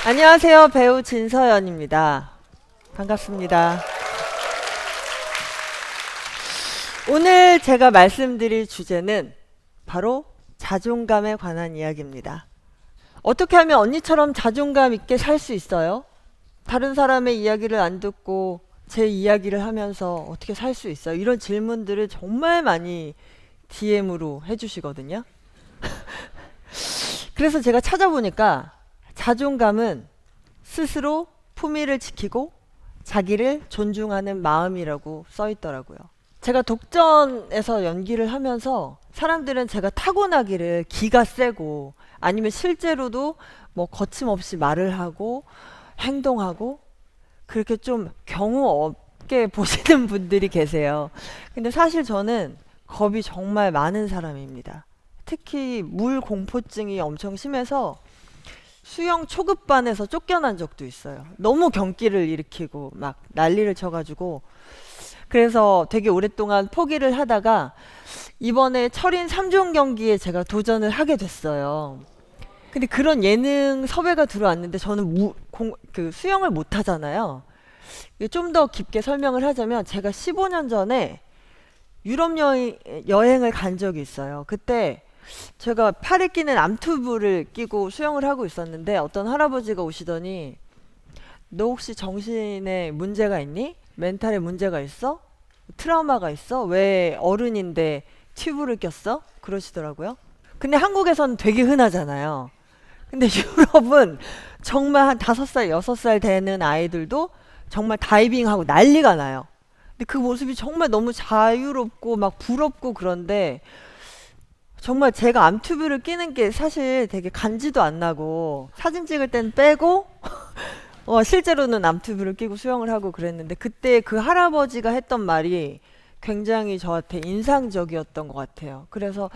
안녕하세요. 배우 진서연입니다. 반갑습니다. 오늘 제가 말씀드릴 주제는 바로 자존감에 관한 이야기입니다. 어떻게 하면 언니처럼 자존감 있게 살 수 있어요? 다른 사람의 이야기를 안 듣고 제 이야기를 하면서 어떻게 살 수 있어요? 이런 질문들을 정말 많이 DM으로 해주시거든요. 그래서 제가 찾아보니까 자존감은 스스로 품위를 지키고 자기를 존중하는 마음이라고 써 있더라고요. 제가 독전에서 연기를 하면서 사람들은 제가 타고나기를 기가 세고 아니면 실제로도 뭐 거침없이 말을 하고 행동하고 그렇게 좀 경우 없게 보시는 분들이 계세요. 근데 사실 저는 겁이 정말 많은 사람입니다. 특히 물 공포증이 엄청 심해서 수영 초급반에서 쫓겨난 적도 있어요. 너무 경기를 일으키고 막 난리를 쳐가지고 그래서 되게 오랫동안 포기를 하다가 이번에 철인 3종 경기에 제가 도전을 하게 됐어요. 근데 그런 예능 섭외가 들어왔는데 저는 그 수영을 못 하잖아요. 좀 더 깊게 설명을 하자면 제가 15년 전에 유럽 여행을 간 적이 있어요. 그때 제가 팔에 끼는 암투브를 끼고 수영을 하고 있었는데 어떤 할아버지가 오시더니 너 혹시 정신에 문제가 있니? 멘탈에 문제가 있어? 트라우마가 있어? 왜 어른인데 튜브를 꼈어? 그러시더라고요. 근데 한국에서는 되게 흔하잖아요. 근데 유럽은 정말 한 5살, 6살 되는 아이들도 정말 다이빙하고 난리가 나요. 근데 그 모습이 정말 너무 자유롭고 막 부럽고 그런데 정말 제가 암튜브를 끼는 게 사실 되게 간지도 안 나고 사진 찍을 땐 빼고 실제로는 암튜브를 끼고 수영을 하고 그랬는데 그때 그 할아버지가 했던 말이 굉장히 저한테 인상적이었던 것 같아요. 그래서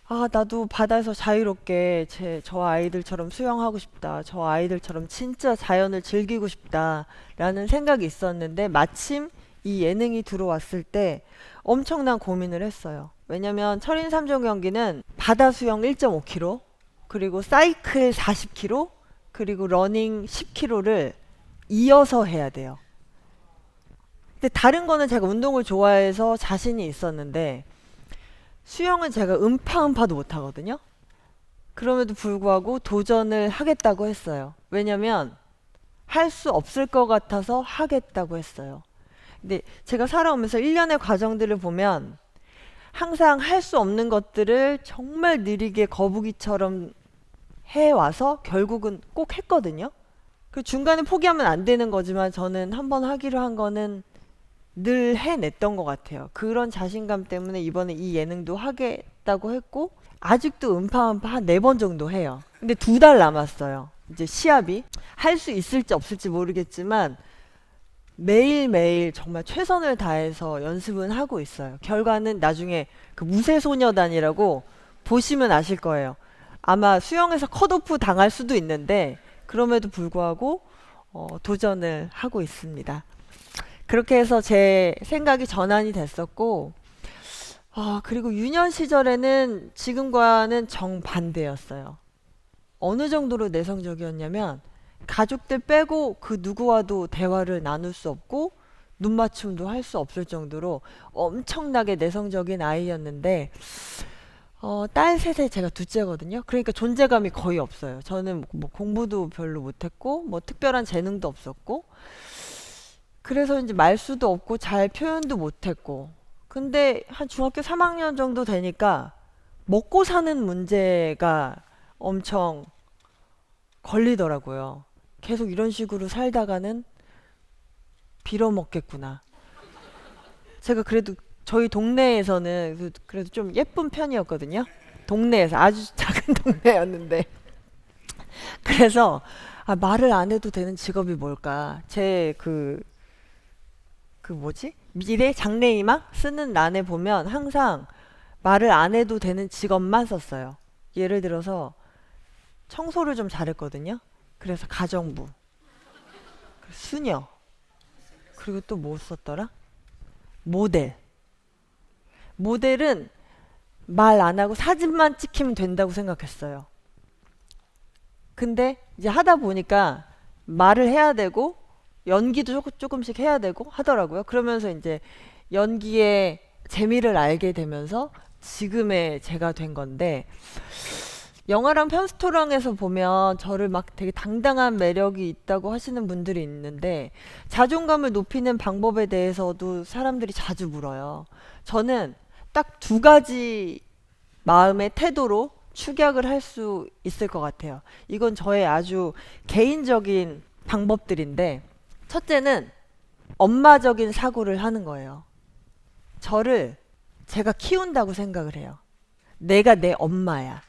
아, 나도 바다에서 자유롭게 저 아이들처럼 수영하고 싶다. 저 아이들처럼 진짜 자연을 즐기고 싶다라는 생각이 있었는데 마침 이 예능이 들어왔을 때 엄청난 고민을 했어요. 왜냐면 철인 3종 경기는 바다 수영 1.5km, 그리고 사이클 40km, 그리고 러닝 10km를 이어서 해야 돼요. 근데 다른 거는 제가 운동을 좋아해서 자신이 있었는데 수영은 제가 음파도 못 하거든요. 그럼에도 불구하고 도전을 하겠다고 했어요. 왜냐면 할 수 없을 것 같아서 하겠다고 했어요. 근데 제가 살아오면서 일련의 과정들을 보면 항상 할 수 없는 것들을 정말 느리게 거북이처럼 해와서 결국은 꼭 했거든요. 그 중간에 포기하면 안 되는 거지만 저는 한번 하기로 한 거는 늘 해냈던 것 같아요. 그런 자신감 때문에 이번에 이 예능도 하겠다고 했고 아직도 음파 한 4번 정도 해요. 근데 2달 남았어요. 이제 시합이 할 수 있을지 없을지 모르겠지만 매일매일 정말 최선을 다해서 연습은 하고 있어요. 결과는 나중에 그 무쇠소녀단이라고 보시면 아실 거예요. 아마 수영에서 컷오프 당할 수도 있는데 그럼에도 불구하고 도전을 하고 있습니다. 그렇게 해서 제 생각이 전환이 됐었고 그리고 유년 시절에는 지금과는 정반대였어요. 어느 정도로 내성적이었냐면 가족들 빼고 그 누구와도 대화를 나눌 수 없고 눈맞춤도 할 수 없을 정도로 엄청나게 내성적인 아이였는데 딸 셋에 제가 둘째거든요. 그러니까 존재감이 거의 없어요. 저는 뭐 공부도 별로 못했고 뭐 특별한 재능도 없었고 그래서 이제 말수도 없고 잘 표현도 못했고 근데 한 중학교 3학년 정도 되니까 먹고 사는 문제가 엄청 걸리더라고요. 계속 이런 식으로 살다가는 빌어먹겠구나. 제가 그래도 저희 동네에서는 그래도 좀 예쁜 편이었거든요. 동네에서 아주 작은 동네였는데. 그래서 말을 안 해도 되는 직업이 뭘까? 제 그 뭐지? 미래 장래희망 쓰는 란에 보면 항상 말을 안 해도 되는 직업만 썼어요. 예를 들어서 청소를 좀 잘했거든요. 그래서 가정부, 수녀, 그리고 또 뭐 썼더라? 모델. 모델은 말 안 하고 사진만 찍히면 된다고 생각했어요. 근데 이제 하다 보니까 말을 해야 되고 연기도 조금씩 해야 되고 하더라고요. 그러면서 이제 연기의 재미를 알게 되면서 지금의 제가 된 건데, 영화랑 편스토랑에서 보면 저를 막 되게 당당한 매력이 있다고 하시는 분들이 있는데, 자존감을 높이는 방법에 대해서도 사람들이 자주 물어요. 저는 딱 두 가지 마음의 태도로 축약을 할 수 있을 것 같아요. 이건 저의 아주 개인적인 방법들인데, 첫째는 엄마적인 사고를 하는 거예요. 저를 제가 키운다고 생각을 해요. 내가 내 엄마야.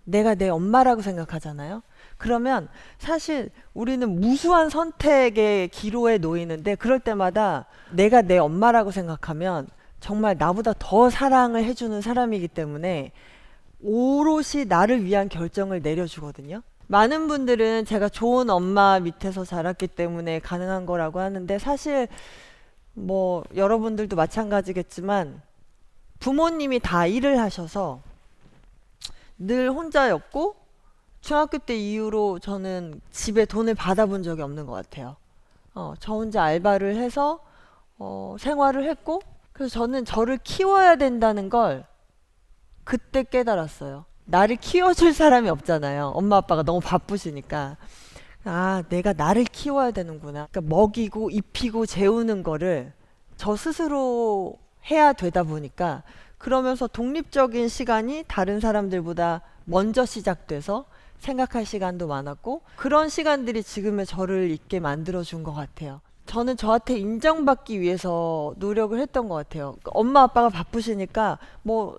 내가 내 엄마라고 생각하잖아요. 그러면 사실 우리는 무수한 선택의 기로에 놓이는데, 그럴 때마다 내가 내 엄마라고 생각하면 정말 나보다 더 사랑을 해주는 사람이기 때문에 오롯이 나를 위한 결정을 내려주거든요. 많은 분들은 제가 좋은 엄마 밑에서 자랐기 때문에 가능한 거라고 하는데, 사실 뭐 여러분들도 마찬가지겠지만 부모님이 다 일을 하셔서 늘 혼자였고, 중학교 때 이후로 저는 집에 돈을 받아본 적이 없는 것 같아요. 저 혼자 알바를 해서 생활을 했고, 그래서 저는 저를 키워야 된다는 걸 그때 깨달았어요. 나를 키워줄 사람이 없잖아요. 엄마 아빠가 너무 바쁘시니까. 아, 내가 나를 키워야 되는구나. 그러니까 먹이고 입히고 재우는 거를 저 스스로 해야 되다 보니까, 그러면서 독립적인 시간이 다른 사람들보다 먼저 시작돼서 생각할 시간도 많았고, 그런 시간들이 지금의 저를 있게 만들어준 것 같아요. 저는 저한테 인정받기 위해서 노력을 했던 것 같아요. 엄마 아빠가 바쁘시니까 뭐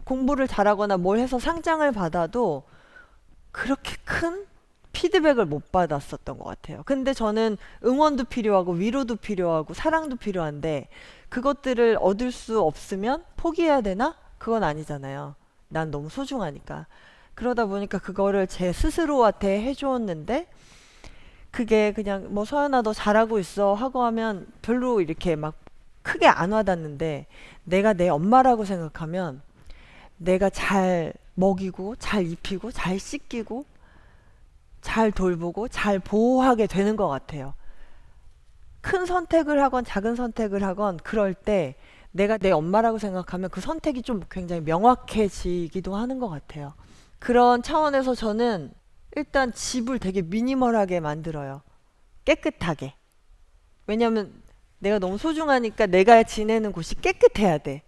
공부를 잘하거나 뭘 해서 상장을 받아도 그렇게 큰 피드백을 못 받았었던 것 같아요. 근데 저는 응원도 필요하고 위로도 필요하고 사랑도 필요한데, 그것들을 얻을 수 없으면 포기해야 되나? 그건 아니잖아요. 난 너무 소중하니까. 그러다 보니까 그거를 제 스스로한테 해주었는데, 그게 그냥 뭐 서연아 너 잘하고 있어 하고 하면 별로 이렇게 막 크게 안 와닿는데, 내가 내 엄마라고 생각하면 내가 잘 먹이고 잘 입히고 잘 씻기고 잘 돌보고 잘 보호하게 되는 것 같아요. 큰 선택을 하건 작은 선택을 하건 그럴 때 내가 내 엄마라고 생각하면 그 선택이 좀 굉장히 명확해지기도 하는 것 같아요. 그런 차원에서 저는 일단 집을 되게 미니멀하게 만들어요. 깨끗하게. 왜냐면 내가 너무 소중하니까 내가 지내는 곳이 깨끗해야 돼.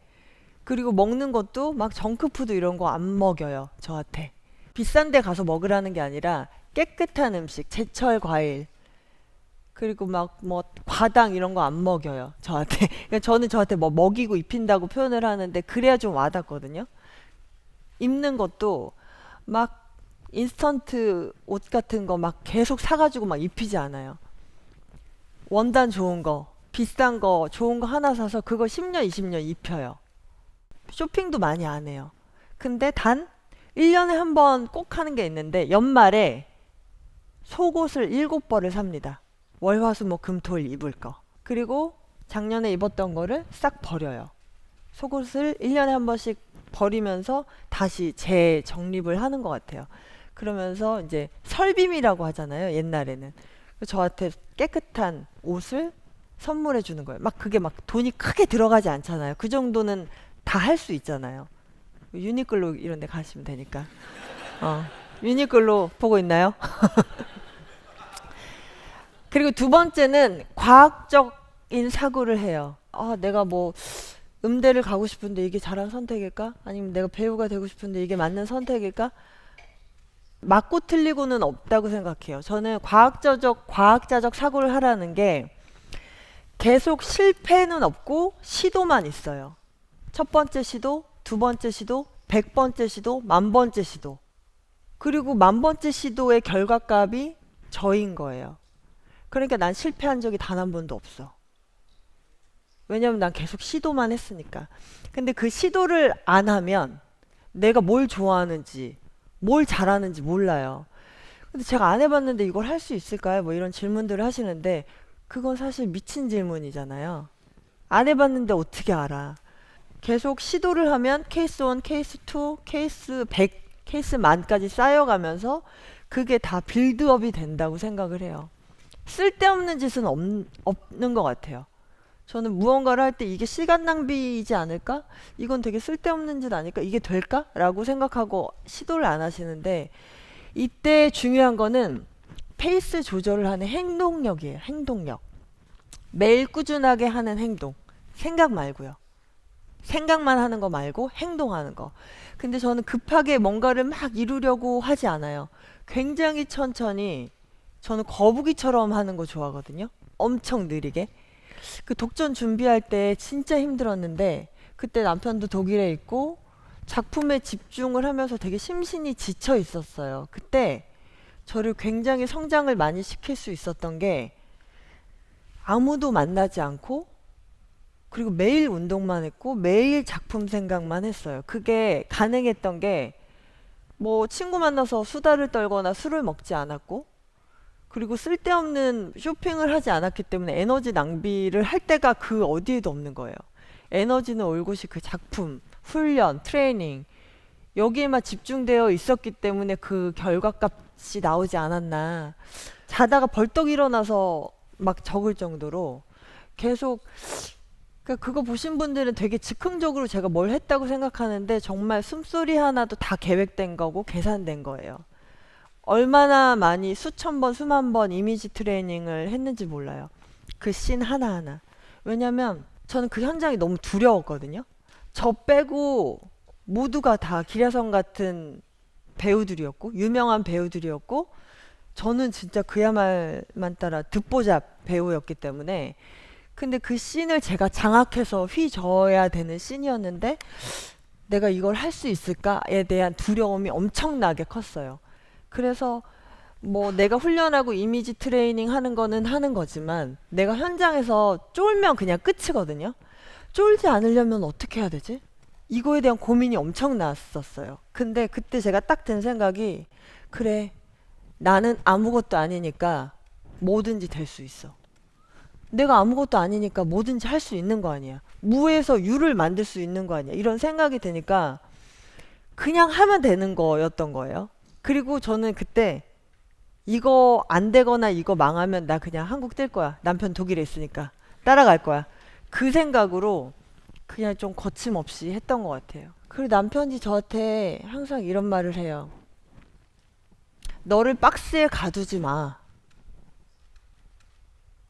그리고 먹는 것도 막 정크푸드 이런 거 안 먹여요, 저한테. 비싼 데 가서 먹으라는 게 아니라 깨끗한 음식, 제철 과일, 그리고 막 뭐 과당 이런 거 안 먹여요, 저한테. 그러니까 저는 저한테 뭐 먹이고 입힌다고 표현을 하는데 그래야 좀 와닿거든요. 입는 것도 막 인스턴트 옷 같은 거 막 계속 사가지고 막 입히지 않아요. 원단 좋은 거, 비싼 거, 좋은 거 하나 사서 그거 10년, 20년 입혀요. 쇼핑도 많이 안 해요. 근데 단 1년에 한 번 꼭 하는 게 있는데, 연말에 속옷을 7벌을 삽니다. 월, 화, 수, 목, 금, 토, 일 입을 거. 그리고 작년에 입었던 거를 싹 버려요. 속옷을 1년에 한 번씩 버리면서 다시 재정립을 하는 것 같아요. 그러면서 이제 설빔이라고 하잖아요, 옛날에는. 저한테 깨끗한 옷을 선물해 주는 거예요. 막 그게 막 돈이 크게 들어가지 않잖아요. 그 정도는 다 할 수 있잖아요. 유니클로 이런 데 가시면 되니까. 유니클로 보고 있나요? 그리고 두 번째는 과학적인 사고를 해요. 아, 내가 뭐 음대를 가고 싶은데 이게 잘한 선택일까? 아니면 내가 배우가 되고 싶은데 이게 맞는 선택일까? 맞고 틀리고는 없다고 생각해요. 저는 과학자적 사고를 하라는 게, 계속 실패는 없고 시도만 있어요. 첫 번째 시도, 두 번째 시도, 100번째 시도, 10,000번째 시도. 그리고 10,000번째 시도의 결과값이 저인 거예요. 그러니까 난 실패한 적이 단 한 번도 없어. 왜냐면 난 계속 시도만 했으니까. 근데 그 시도를 안 하면 내가 뭘 좋아하는지, 뭘 잘하는지 몰라요. 근데 제가 안 해봤는데 이걸 할 수 있을까요? 뭐 이런 질문들을 하시는데, 그건 사실 미친 질문이잖아요. 안 해봤는데 어떻게 알아? 계속 시도를 하면 케이스 1, 케이스 2, 케이스 100, 케이스 10,000까지 쌓여가면서 그게 다 빌드업이 된다고 생각을 해요. 쓸데없는 짓은 없는 것 같아요. 저는 무언가를 할 때 이게 시간 낭비이지 않을까? 이건 되게 쓸데없는 짓 아닐까? 이게 될까? 라고 생각하고 시도를 안 하시는데, 이때 중요한 거는 페이스 조절을 하는 행동력이에요. 행동력. 매일 꾸준하게 하는 행동. 생각 말고요. 생각만 하는 거 말고 행동하는 거. 근데 저는 급하게 뭔가를 막 이루려고 하지 않아요. 굉장히 천천히, 저는 거북이처럼 하는 거 좋아하거든요. 엄청 느리게. 그 독전 준비할 때 진짜 힘들었는데, 그때 남편도 독일에 있고 작품에 집중을 하면서 되게 심신이 지쳐 있었어요. 그때 저를 굉장히 성장을 많이 시킬 수 있었던 게, 아무도 만나지 않고 그리고 매일 운동만 했고 매일 작품 생각만 했어요. 그게 가능했던 게, 뭐 친구 만나서 수다를 떨거나 술을 먹지 않았고, 그리고 쓸데없는 쇼핑을 하지 않았기 때문에 에너지 낭비를 할 때가 그 어디에도 없는 거예요. 에너지는 올곧이 그 작품, 훈련, 트레이닝, 여기에만 집중되어 있었기 때문에 그 결과값이 나오지 않았나. 자다가 벌떡 일어나서 막 적을 정도로 계속, 그러니까 그거 보신 분들은 되게 즉흥적으로 제가 뭘 했다고 생각하는데, 정말 숨소리 하나도 다 계획된 거고 계산된 거예요. 얼마나 많이 수천 번, 수만 번 이미지 트레이닝을 했는지 몰라요. 그 씬 하나하나. 왜냐면 저는 그 현장이 너무 두려웠거든요. 저 빼고 모두가 다 기라성 같은 배우들이었고, 유명한 배우들이었고, 저는 진짜 그야말만 따라 듣보잡 배우였기 때문에. 근데 그 씬을 제가 장악해서 휘저어야 되는 씬이었는데, 내가 이걸 할 수 있을까에 대한 두려움이 엄청나게 컸어요. 그래서 뭐 내가 훈련하고 이미지 트레이닝 하는 거는 하는 거지만, 내가 현장에서 쫄면 그냥 끝이거든요. 쫄지 않으려면 어떻게 해야 되지? 이거에 대한 고민이 엄청났었어요. 근데 그때 제가 딱 든 생각이, 그래, 나는 아무것도 아니니까 뭐든지 될 수 있어. 내가 아무것도 아니니까 뭐든지 할 수 있는 거 아니야. 무에서 유를 만들 수 있는 거 아니야. 이런 생각이 드니까 그냥 하면 되는 거였던 거예요. 그리고 저는 그때 이거 안 되거나 이거 망하면 나 그냥 한국 뜰 거야. 남편 독일에 있으니까 따라갈 거야. 그 생각으로 그냥 좀 거침없이 했던 것 같아요. 그리고 남편이 저한테 항상 이런 말을 해요. 너를 박스에 가두지 마.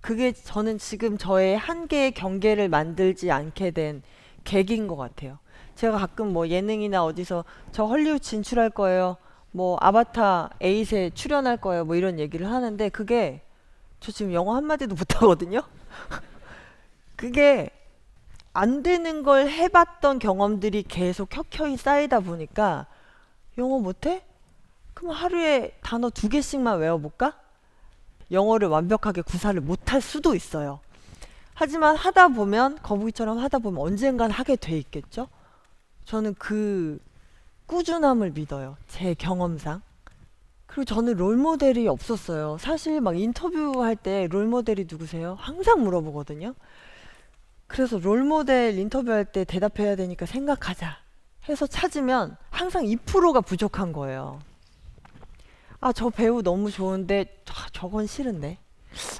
그게 저는 지금 저의 한계의 경계를 만들지 않게 된 계기인 것 같아요. 제가 가끔 뭐 예능이나 어디서 저 헐리우드 진출할 거예요, 뭐 아바타 8에 출연할 거예요, 뭐 이런 얘기를 하는데, 그게 저 지금 영어 한마디도 못하거든요. 그게 안 되는 걸 해봤던 경험들이 계속 켜켜이 쌓이다 보니까, 영어 못해? 그럼 하루에 단어 2개씩만 외워볼까? 영어를 완벽하게 구사를 못할 수도 있어요. 하지만 하다 보면, 거북이처럼 하다 보면 언젠간 하게 돼 있겠죠? 저는 그 꾸준함을 믿어요. 제 경험상. 그리고 저는 롤모델이 없었어요. 사실 막 인터뷰할 때 롤모델이 누구세요? 항상 물어보거든요. 그래서 롤모델 인터뷰할 때 대답해야 되니까 생각하자 해서 찾으면 항상 2%가 부족한 거예요. 아, 저 배우 너무 좋은데, 저건 싫은데.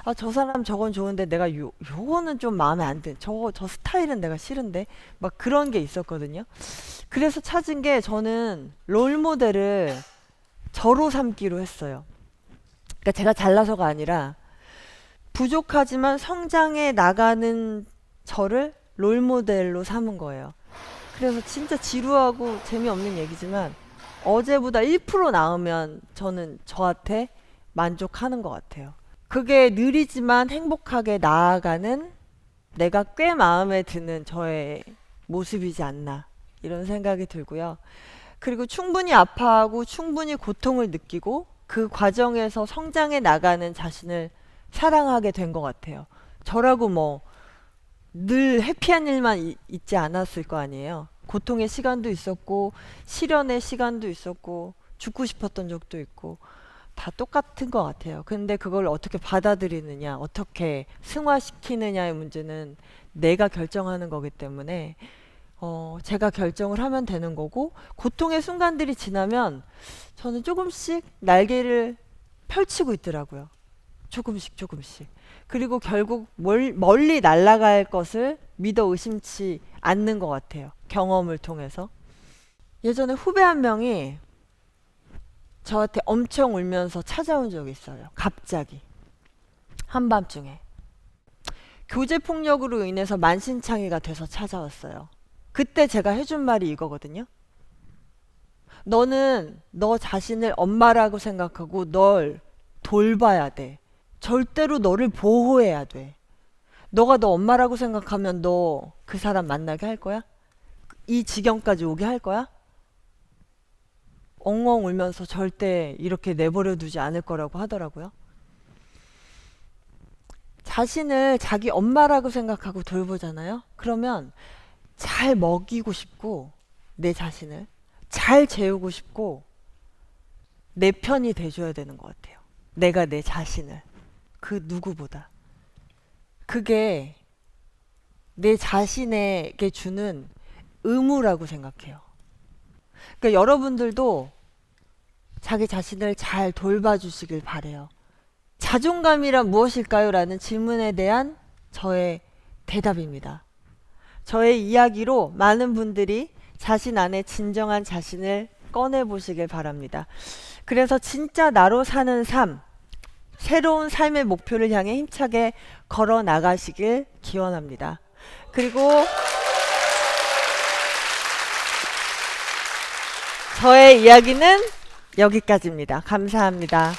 아, 저 사람 저건 좋은데 내가 요거는 좀 마음에 안 드. 저 스타일은 내가 싫은데. 막 그런 게 있었거든요. 그래서 찾은 게, 저는 롤모델을 저로 삼기로 했어요. 그러니까 제가 잘나서가 아니라 부족하지만 성장해 나가는 저를 롤모델로 삼은 거예요. 그래서 진짜 지루하고 재미없는 얘기지만, 어제보다 1% 나으면 저는 저한테 만족하는 것 같아요. 그게 느리지만 행복하게 나아가는, 내가 꽤 마음에 드는 저의 모습이지 않나, 이런 생각이 들고요. 그리고 충분히 아파하고 충분히 고통을 느끼고 그 과정에서 성장해 나가는 자신을 사랑하게 된 것 같아요. 저라고 뭐 늘 해피한 일만 있지 않았을 거 아니에요. 고통의 시간도 있었고 시련의 시간도 있었고 죽고 싶었던 적도 있고, 다 똑같은 것 같아요. 근데 그걸 어떻게 받아들이느냐, 어떻게 승화시키느냐의 문제는 내가 결정하는 거기 때문에, 제가 결정을 하면 되는 거고, 고통의 순간들이 지나면 저는 조금씩 날개를 펼치고 있더라고요. 조금씩 조금씩. 그리고 결국 멀리 날아갈 것을 믿어 의심치 않는 것 같아요. 경험을 통해서. 예전에 후배 한 명이 저한테 엄청 울면서 찾아온 적이 있어요. 갑자기. 한밤중에. 교제폭력으로 인해서 만신창이가 돼서 찾아왔어요. 그때 제가 해준 말이 이거거든요. 너는 너 자신을 엄마라고 생각하고 널 돌봐야 돼. 절대로 너를 보호해야 돼. 너가 너 엄마라고 생각하면 너 그 사람 만나게 할 거야? 이 지경까지 오게 할 거야? 엉엉 울면서 절대 이렇게 내버려 두지 않을 거라고 하더라고요. 자신을 자기 엄마라고 생각하고 돌보잖아요. 그러면 잘 먹이고 싶고, 내 자신을 잘 재우고 싶고, 내 편이 돼줘야 되는 것 같아요. 내가 내 자신을 그 누구보다. 그게 내 자신에게 주는 의무라고 생각해요. 그러니까 여러분들도 자기 자신을 잘 돌봐주시길 바래요. 자존감이란 무엇일까요? 라는 질문에 대한 저의 대답입니다. 저의 이야기로 많은 분들이 자신 안에 진정한 자신을 꺼내보시길 바랍니다. 그래서 진짜 나로 사는 삶, 새로운 삶의 목표를 향해 힘차게 걸어 나가시길 기원합니다. 그리고 저의 이야기는 여기까지입니다. 감사합니다.